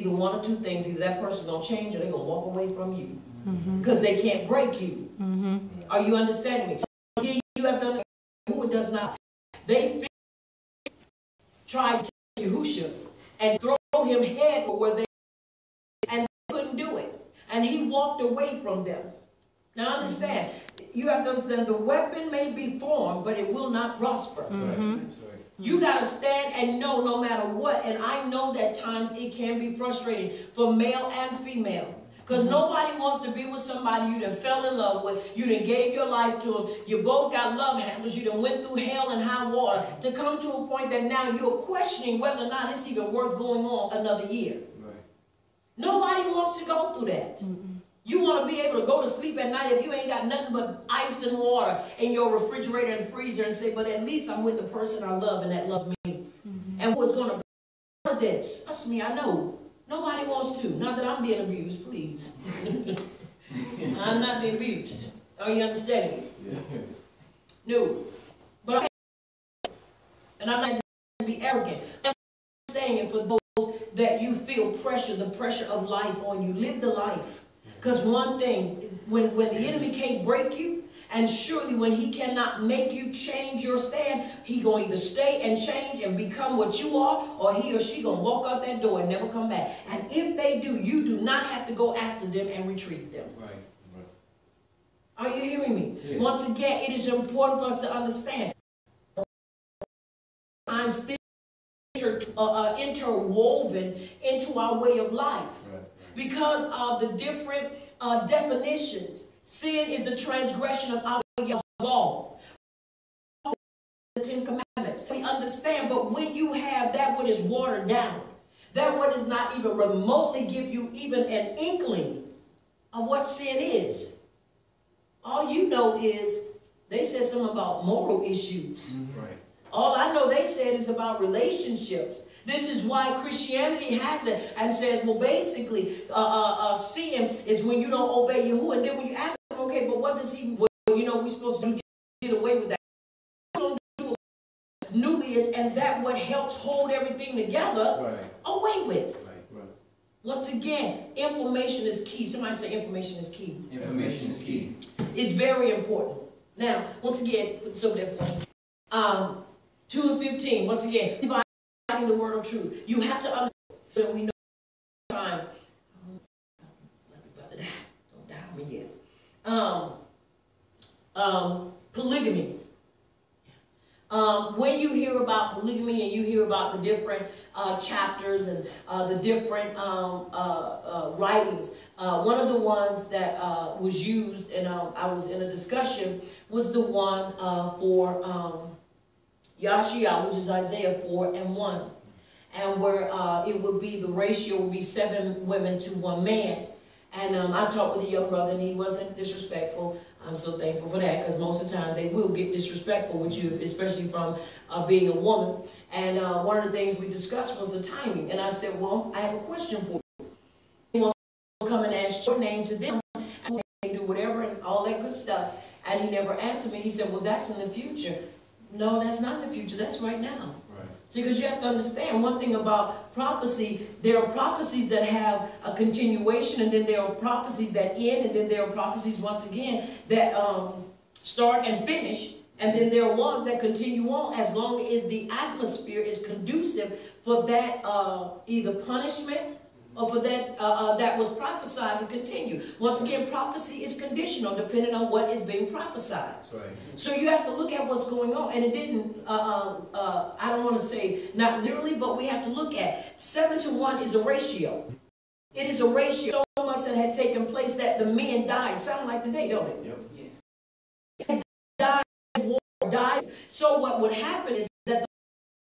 either one or two things. Either that person's going to change or they're going to walk away from you. Because they can't break you. Are you understanding me? You have to understand who it does not. They tried to take Yahusha and throw him head where they and they couldn't do it. And he walked away from them. Now understand, you have to understand the weapon may be formed, but it will not prosper. You got to stand and know no matter what. And I know that times it can be frustrating for male and female. Because nobody wants to be with somebody you done fell in love with. You done gave your life to them. You both got love handles. You done went through hell and high water to come to a point that now you're questioning whether or not it's even worth going on another year. Right. Nobody wants to go through that. You want to be able to go to sleep at night if you ain't got nothing but ice and water in your refrigerator and freezer and say, but at least I'm with the person I love and that loves me. And who's going to bring this? Trust me, I know. Nobody wants to. Not that I'm being abused, please. I'm not being abused. Are you understanding me? Yes. No. But and I'm not going to be arrogant. I'm saying it for those that you feel pressure, the pressure of life on you. Live the life. Because one thing, when the enemy can't break you, and surely when he cannot make you change your stand, he going to either stay and change and become what you are, or he or she going to walk out that door and never come back. And if they do, you do not have to go after them and retrieve them. Right. Are you hearing me? Yes. Once again, it is important for us to understand. Sometimes things are interwoven into our way of life. Right. Because of the different definitions. Sin is the transgression of our law. The 10 Commandments. We understand, but when you have that what is watered down, that what does not even remotely give you even an inkling of what sin is. All you know is they said something about moral issues. Right. All I know they said is about relationships. This is why Christianity has it and says, well, basically, sin is when you don't obey Yahuwah. And then when you ask them, okay, but what does he, well, you know, we're supposed to get away with that. Don't do nucleus and that what helps hold everything together, away with. Right. Once again, information is key. Somebody say information is key. Information is key. It's very important. Now, once again, put some there for me. 2 and 15, once again, the word of truth. You have to understand that we know time. Don't die on me yet. Polygamy. When you hear about polygamy and you hear about the different chapters and the different writings, one of the ones that was used, and I was in a discussion, was the one for Yashia, which is Isaiah 4:1, and where it would be, the ratio would be 7 women to 1 man. And I talked with a young brother and he wasn't disrespectful. I'm so thankful for that, because most of the time they will get disrespectful with you, especially from being a woman. And one of the things we discussed was the timing. And I said, well, I have a question for you. You want to come and ask your name to them and do whatever and all that good stuff. And he never answered me. He said, well, that's in the future. No, that's not in the future. That's right now. Right. See, because you have to understand one thing about prophecy. There are prophecies that have a continuation, and then there are prophecies that end, and then there are prophecies, once again, that start and finish, and then there are ones that continue on as long as the atmosphere is conducive for that either punishment or for that that was prophesied to continue. Once again, prophecy is conditional depending on what is being prophesied. That's right. So you have to look at what's going on, and it didn't, I don't want to say not literally, but we have to look at 7 to 1 is a ratio. It is a ratio. So much that had taken place that the men died. Sound like today, don't it? Yep. Yes. Died, war, died. So what would happen is that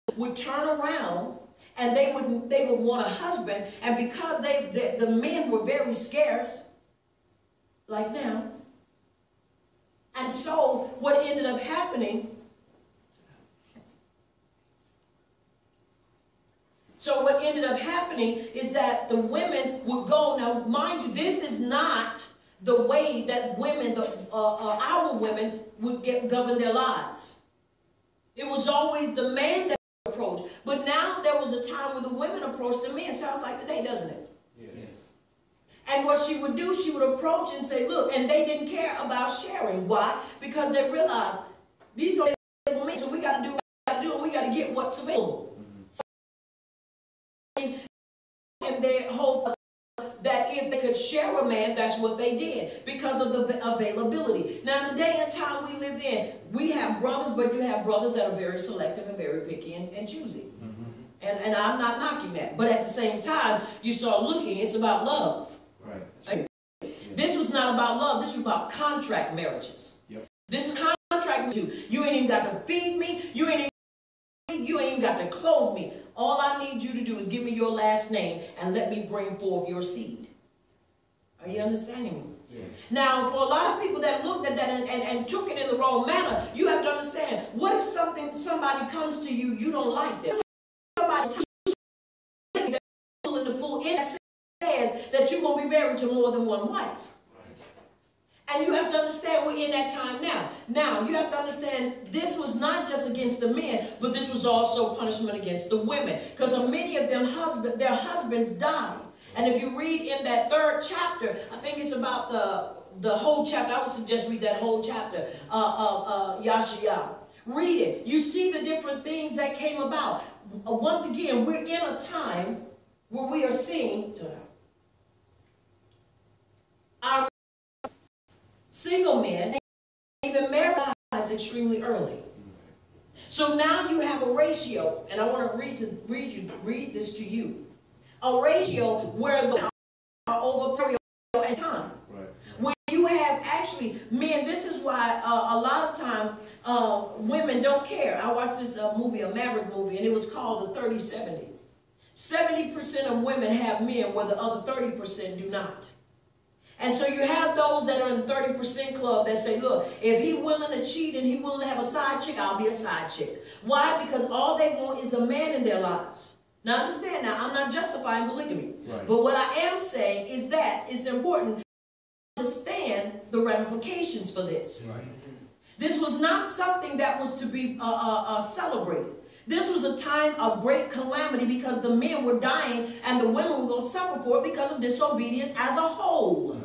they would turn around and they would want a husband, and because the men were very scarce, like now, and so what ended up happening, is that the women would go. Now, mind you, this is not the way that women, our women, would govern their lives. It was always the man that approached. But now there was a time when the women approached the men. Sounds like today, doesn't it? And what she would do, she would approach and say, look, and they didn't care about sharing. Why? Because they realized these are available men, so we got to do what we got to do, and we got to get what's available. And they hope that if they could share a man, that's what they did, because of the availability. Now, in the day and time we live in, we have brothers, but you have brothers that are very selective and very picky and choosy. And I'm not knocking that. But at the same time, you start looking, it's about love. Right. This was not about love. This was about contract marriages. Yep. This is contract with you. You ain't even got to feed me. You ain't even got to clothe me. All I need you to do is give me your last name and let me bring forth your seed. Are you understanding me? Yes. Now, for a lot of people that looked at that and took it in the wrong manner, you have to understand, what if somebody comes to you, you don't like them? Somebody that's in the pool, it says that you're going to be married to more than one wife. And you have to understand we're in that time now. Now, you have to understand this was not just against the men, but this was also punishment against the women. Because many of them, their husbands died. And if you read in that 3rd chapter, I think it's about the whole chapter. I would suggest read that whole chapter, Yashaya. Read it. You see the different things that came about. Once again, we're in a time where we are seeing our single men, they even marry wives extremely early. So now you have a ratio, and I want to read this to you. A ratio where the are over a period of time. Right. When you have actually men, this is why a lot of time women don't care. I watched this movie, a Maverick movie, and it was called the 30-70. 70% of women have men where the other 30% do not. And so you have those that are in the 30% club that say, look, if he's willing to cheat and he's willing to have a side chick, I'll be a side chick. Why? Because all they want is a man in their lives. Now understand, now I'm not justifying polygamy. Right. But what I am saying is that it's important to understand the ramifications for this. Right. This was not something that was to be celebrated. This was a time of great calamity because the men were dying and the women were going to suffer for it because of disobedience as a whole. Right.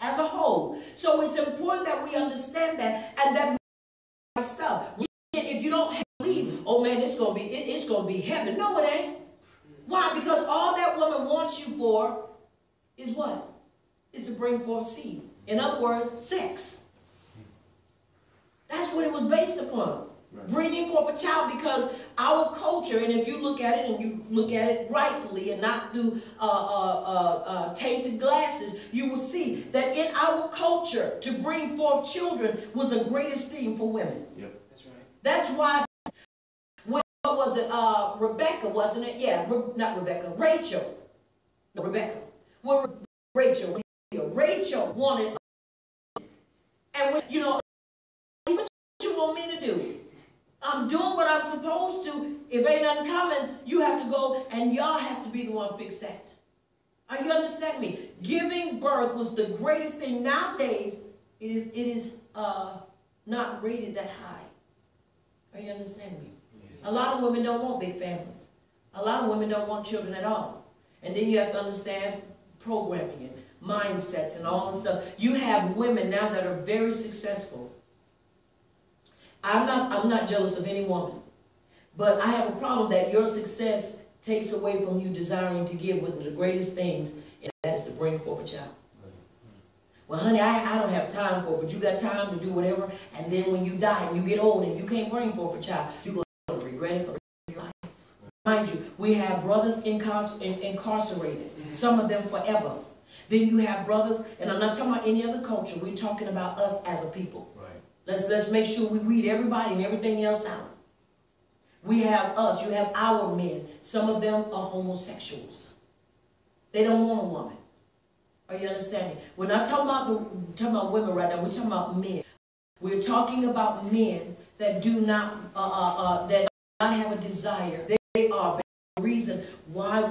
As a whole. So it's important that we understand that and that we stuff. If you don't believe, oh man, it's going to be heaven. No, it ain't. Why? Because all that woman wants you for is what? Is to bring forth seed. In other words, sex. That's what it was based upon. Right. Bringing forth a child, because our culture, and if you look at it and you look at it rightfully and not through tainted glasses, you will see that in our culture to bring forth children was a great esteem for women. Yep. That's right. That's why, what was it, Rebecca, wasn't it? Yeah, not Rebecca, Rachel. No, Rebecca. Well, Rachel wanted, and when, you know, what you want me to do? I'm doing what I'm supposed to. If ain't nothing coming, you have to go, and y'all have to be the one to fix that. Are you understanding me? Giving birth was the greatest thing. Nowadays, it is not rated that high. Are you understanding me? A lot of women don't want big families. A lot of women don't want children at all. And then you have to understand programming and mindsets and all this stuff. You have women now that are very successful. I'm not jealous of any woman, but I have a problem that your success takes away from you desiring to give one of the greatest things, and that is to bring forth a child. Well, honey, I don't have time for it, but you got time to do whatever, and then when you die and you get old and you can't bring forth a child, you're going to regret it for the rest of your life. Mind you, we have brothers incarcerated, some of them forever. Then you have brothers, and I'm not talking about any other culture, we're talking about us as a people. Let's make sure we weed everybody and everything else out. We have us. You have our men. Some of them are homosexuals. They don't want a woman. Are you understanding? We're not talking about women right now. We're talking about men. We're talking about men that do not have a desire. They are the reason why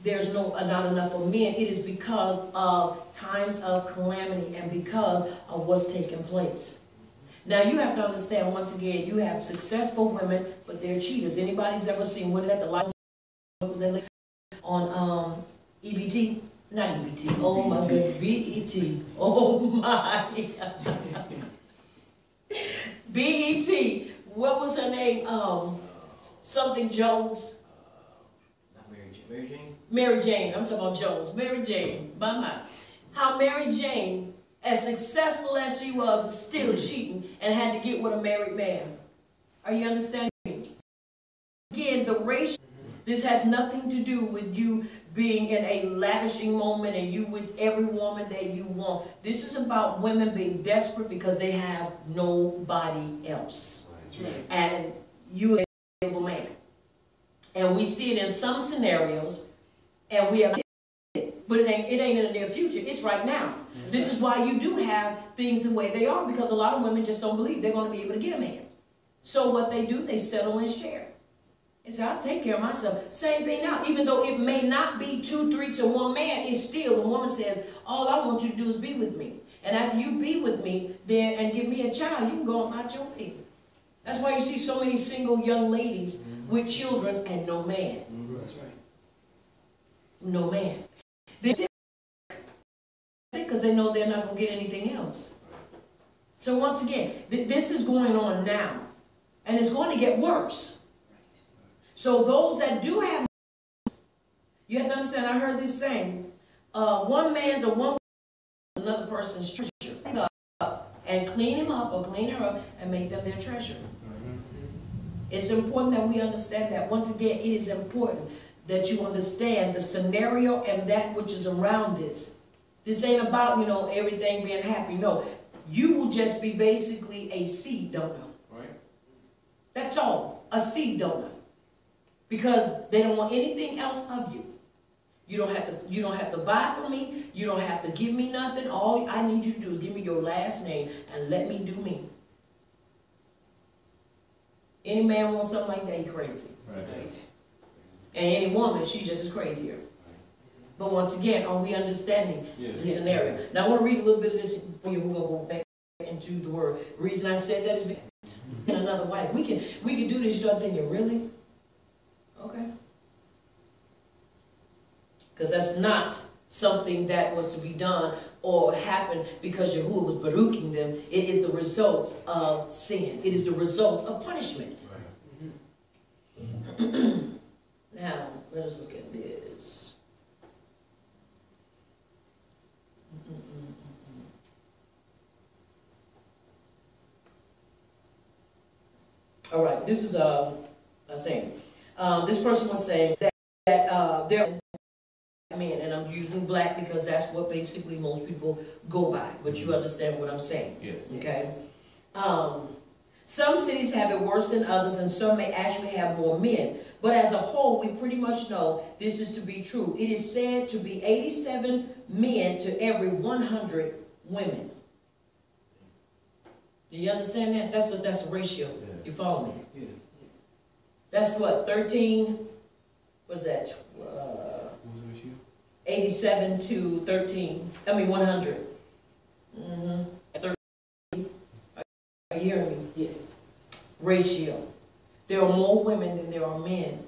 there's not enough of men. It is because of times of calamity and because of what's taking place. Now you have to understand, once again, you have successful women, but they're cheaters. Anybody's ever seen women at the light on EBT? Not EBT. Oh my goodness, BET. Oh my. BET. What was her name? Something Jones. Not Mary Jane. Mary Jane? Mary Jane. I'm talking about Jones. Mary Jane. My. How Mary Jane, as successful as she was, is still cheating and had to get with a married man. Are you understanding me? Again, the ratio. This has nothing to do with you being in a lavishing moment and you with every woman that you want. This is about women being desperate because they have nobody else. Right. And you are a able man. And we see it in some scenarios, and we have it, but it ain't in the near future. It's right now. This is why you do have things the way they are, because a lot of women just don't believe they're going to be able to get a man. So what they do, they settle and share. And say, I'll take care of myself. Same thing now. Even though it may not be 2, 3 to 1 man, it's still, the woman says, all I want you to do is be with me. And after you be with me then and give me a child, you can go about your way. That's why you see so many single young ladies with children and no man. That's right. No man. This is because they know they're not going to get anything else. So once again, this is going on now. And it's going to get worse. So those that do have, you have to understand, I heard this saying, one man's or one another person's treasure. And clean him up or clean her up and make them their treasure. It's important that we understand that. Once again, it is important that you understand the scenario and that which is around this. This ain't about, everything being happy. No, you will just be basically a seed donor. Right. That's all, a seed donor. Because they don't want anything else of you. You don't have to buy from me. You don't have to give me nothing. All I need you to do is give me your last name and let me do me. Any man wants something like that, he's crazy. Right. And any woman, she's just as crazier. Right. But once again, are we understanding the scenario? Now I want to read a little bit of this for you. We're gonna go back into the word. The reason I said that is because another wife. We can do this. You start thinking, really? Okay. Because that's not something that was to be done or happened because Yahuwah was baruching them. It is the results of sin. It is the results of punishment. Right. Now, let us look at this. All right, this is a saying. This person was saying that there men, and I'm using black because that's what basically most people go by, but you understand what I'm saying. Yes. Okay. Some cities have it worse than others, and some may actually have more men. But as a whole, we pretty much know this is to be true. It is said to be 87 men to every 100 women. Do you understand that? That's a ratio. Yeah. You follow me? Yes. That's what, 13, what's that? 87 to 13, 100. Mm-hmm. 13. Are you hearing me? Yes. Ratio. There are more women than there are men.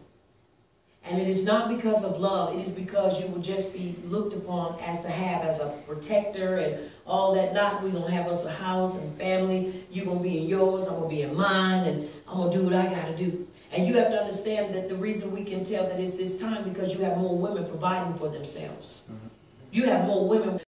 And it is not because of love. It is because you will just be looked upon as a protector and all that. Not, we're going to have us a house and family. You're going to be in yours, I'm going to be in mine, and I'm going to do what I got to do. And you have to understand that the reason we can tell that it's this time because you have more women providing for themselves. Mm-hmm. You have more women,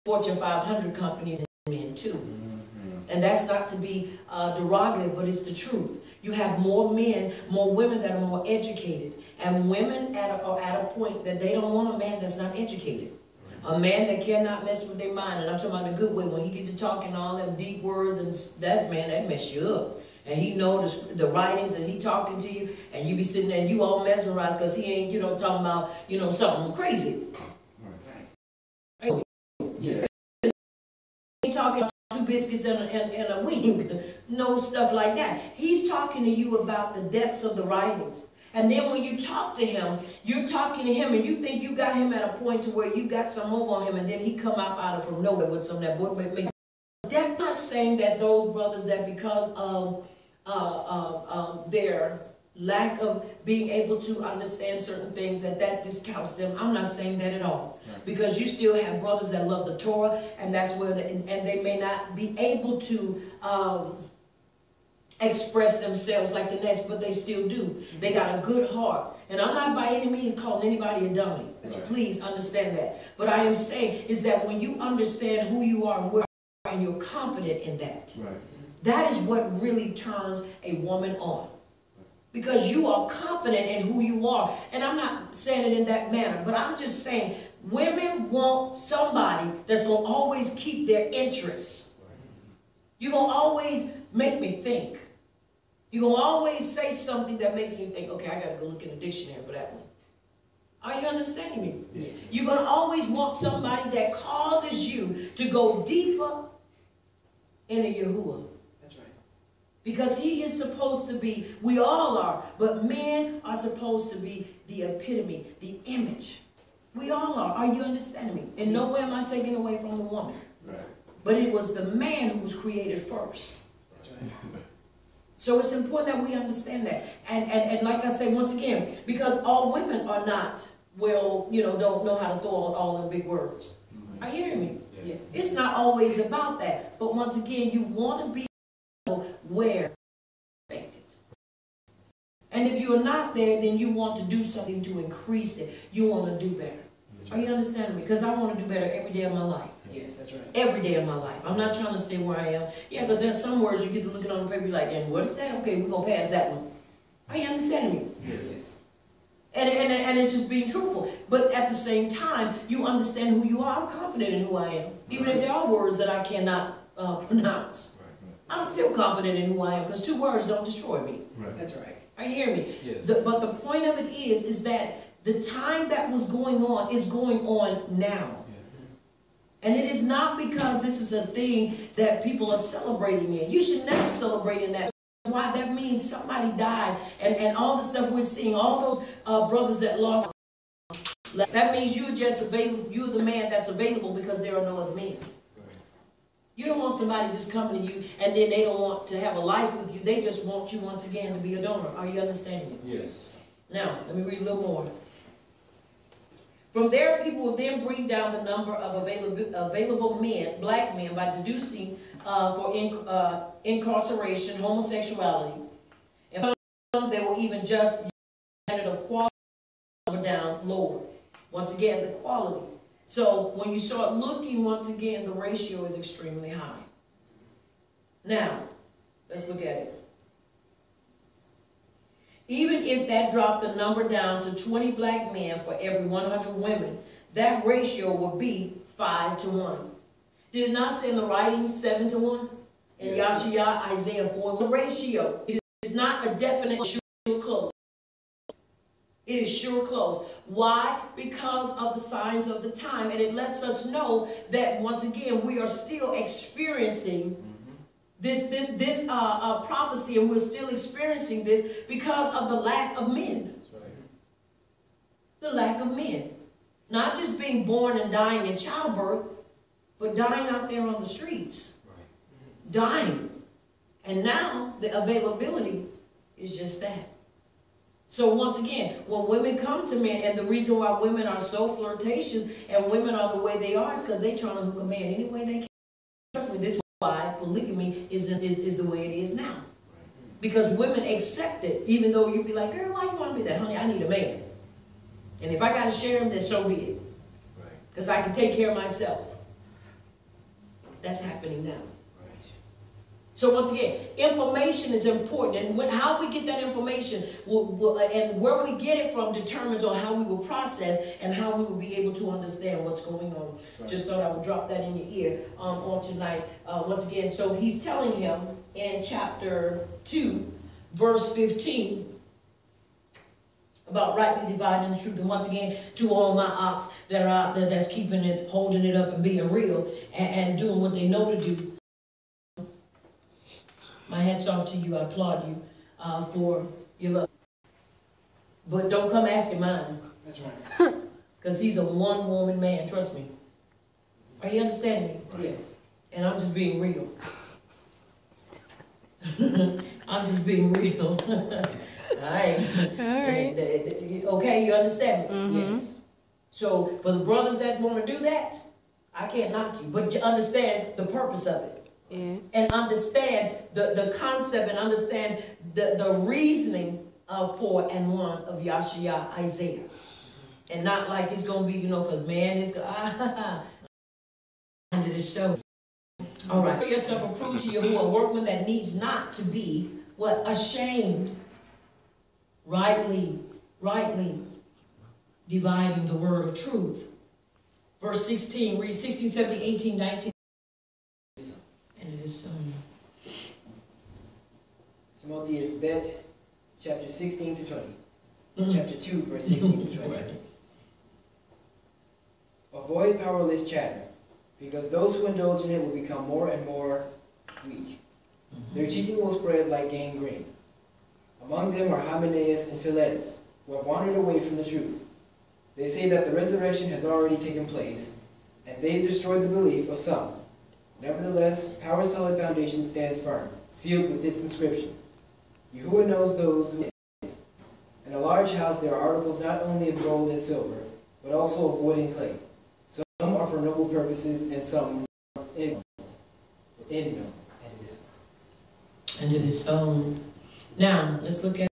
Fortune 500 companies than men too. Mm-hmm. And that's not to be derogative, but it's the truth. You have more men, more women that are more educated. And women are at a point that they don't want a man that's not educated. A man that cannot mess with their mind. And I'm talking about the good way. When he get to talking all them deep words, and that man, that mess you up. And he knows the writings, and he talking to you, and you be sitting there and you all mesmerized because he ain't, talking about, something crazy. Right. Yeah. He ain't talking about 2 biscuits and a wing. No stuff like that. He's talking to you about the depths of the writings. And then when you talk to him, you're talking to him, and you think you got him at a point to where you got some over on him, and then he come out of from nowhere with some of that boy. That's not saying that those brothers that because of their lack of being able to understand certain things, that discounts them. I'm not saying that at all. Right. Because you still have brothers that love the Torah, and that's where, and they may not be able to express themselves like the next, but they still do. They got a good heart. And I'm not by any means calling anybody a dummy. So please understand that. But I am saying is that when you understand who you are and where you are, and you're confident in that, that is what really turns a woman on. Because you are confident in who you are. And I'm not saying it in that manner, but I'm just saying women want somebody that's going to always keep their interests. You're going to always make me think. You're going to always say something that makes me think, okay, I got to go look in the dictionary for that one. Are you understanding me? Yes. You're going to always want somebody that causes you to go deeper into Yahuwah. That's right. Because he is supposed to be, we all are, but men are supposed to be the epitome, the image. We all are you understanding me? In no way am I taking away from the woman. Right. But it was the man who was created first. That's right. So it's important that we understand that. And like I say, once again, because all women are not, well, don't know how to throw all the big words. Are you hearing me? Yes. It's not always about that. But once again, you want to be where expected. And if you're not there, then you want to do something to increase it. You want to do better. Are you understanding me? Because I want to do better every day of my life. Yes, that's right. Every day of my life. I'm not trying to stay where I am. Yeah, because there's some words you get to looking on the paper, you're like, and what is that? Okay, we're going to pass that one. Are you understanding me? Yes. And it's just being truthful. But at the same time, you understand who you are. I'm confident in who I am. Even if there are words that I cannot pronounce. I'm still confident in who I am, because 2 words don't destroy me. Right. That's right. Are you hearing me? Yes. But the point of it is that the time that was going on is going on now. And it is not because this is a thing that people are celebrating in. You should never celebrate in that. Why? That means somebody died, and all the stuff we're seeing, all those brothers that lost, that means you're just available. You're the man that's available because there are no other men. You don't want somebody just coming to you and then they don't want to have a life with you. They just want you once again to be a donor. Are you understanding? Yes. Now, let me read a little more. From there, people will then bring down the number of available men, black men, by deducing for incarceration, homosexuality. And some, they will even just use the standard of quality down lower. Once again, the quality. So when you start looking, once again, the ratio is extremely high. Now, let's look at it. Even if that dropped the number down to 20 black men for every 100 women, that ratio would be 5 to 1. Did it not say in the writings 7 to 1? In Yashiyah, Isaiah 4, the ratio. It is not a definite sure close. It is sure close. Why? Because of the signs of the time. And it lets us know that, once again, we are still experiencing this prophecy, and we're still experiencing this because of the lack of men. That's right. The lack of men. Not just being born and dying in childbirth, but dying out there on the streets. Right. Dying. And now the availability is just that. So once again, when women come to men, and the reason why women are so flirtatious and women are the way they are is because they're trying to hook a man any way they can. Personally, this is why polygamy is the way it is now. Because women accept it, even though you be like, girl, why you want to be that? Honey, I need a man. And if I got to share him, then so be it. Because I can take care of myself. That's happening now. So once again, information is important, and how we get that information and where we get it from determines on how we will process and how we will be able to understand what's going on. Right. Just thought I would drop that in your ear on tonight. Once again, so he's telling him in chapter 2, verse 15, about rightly dividing the truth. And once again, to all my ox that are out there that's keeping it, holding it up and being real and doing what they know to do. My hat's off to you. I applaud you for your love. But don't come asking mine. That's right. Because he's a one-woman man. Trust me. Are you understanding me? Right. Yes. And I'm just being real. I'm just being real. Alright. Okay, you understand me? Yes. So for the brothers that want to do that, I can't knock you, but you understand the purpose of it. Yeah. And understand the concept and understand the reasoning of 4 and 1 of Yashaya, Isaiah. And not like it's going to be, you know, because man is under the show. All right. Show yourself approved to Yahuwah, a workman that needs not to be, what? Ashamed. Rightly dividing the word of truth. Verse 16, read 16, 17, 18, 19. And it is Timothy is Bet, chapter 16 to 20. Chapter 2, verse 16 to 20. Avoid powerless chatter, because those who indulge in it will become more and more weak. Their teaching will spread like gangrene. Among them are Hymenaeus and Philetus, who have wandered away from the truth. They say that the resurrection has already taken place, and they destroyed the belief of some. Nevertheless, Power's solid foundation stands firm, sealed with this inscription: Yahuwah knows those who is. In a large house there are articles not only of gold and silver, but also of wood and clay. Some are for noble purposes, and some in no. And it is Now, let's look at